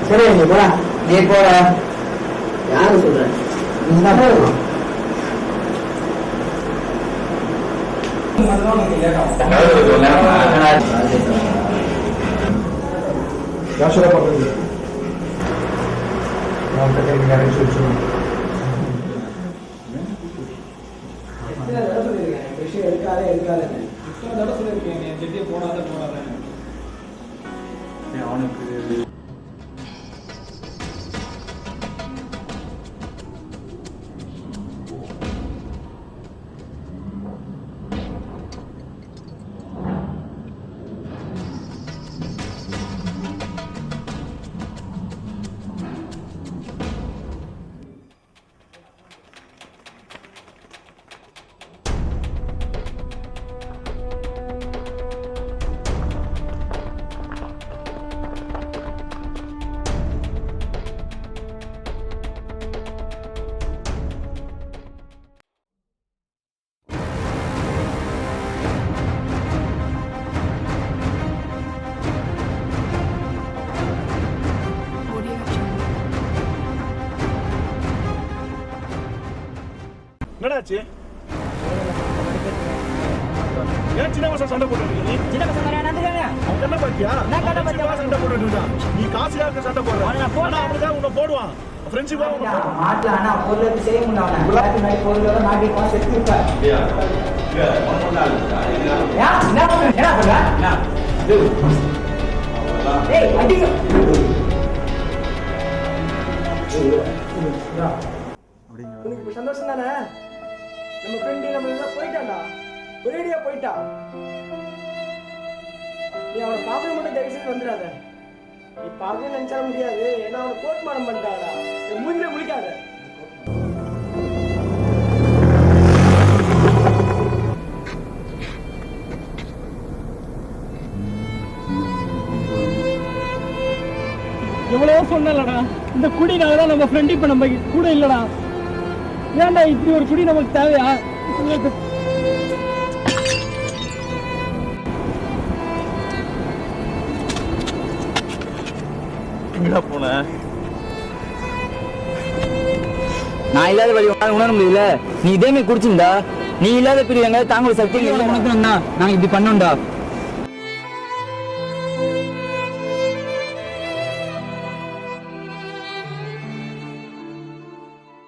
சரி நீ போடா, நீ போட யாரு சொல்ற? நீதான் போகணும். அவனுக்கு என்னடாச்சு? ஏன் சின்ன பசங்க சண்டை போட்டுருக்கீங்க? நீ சின்ன பசங்க அவங்க என்ன பாத்தியா? சண்டை போட்டுருக்கா? நீ காசு யாருக்கு சண்டை போடுற? அவனுதான் உன்னை போடுவான். ஃப்ரெண்ட்ஷிப்பா மாட்டல ஆனா பொருளுக்கு செய்ய முடியல. எல்லாத்தையும் நடி பொருளோட மாட்டி பாஸ் எடுத்து விட்டா. என்ன பண்ற? ஏய் அடி. உனக்கு சந்தோஷம் தானே? நம்ம ஃப்ரெண்டு நம்ம எல்லாம் போயிட்டான்டா, ஒரேடியா போயிட்டான். நீ அவனை பார்க்க மட்டும் தயவு செய்து வந்துடாத. நீ பார்க்க நினைச்சால முடியாது, ஏன்னா அவனை கோட் மானம் பண்ணிட்டாடா. மூஞ்சில முழிக்காத. எவ்வளவோ சொன்னலடா, இந்த குடினால தான் நம்ம ஃப்ரெண்ட் இப்ப நம்ம கூட இல்லடா. ஏன்டா இப்படி ஒரு குடி நமக்கு தேவையா? எங்கடா போன? நான் இல்லாத வழி உணர முடியல. நீ இதே மாதிரி குடிச்சிருந்தா நீ இல்லாத பிரிவு எங்க தாங்க சக்தி உனக்கு நாங்க இப்படி பண்ணோம்டா.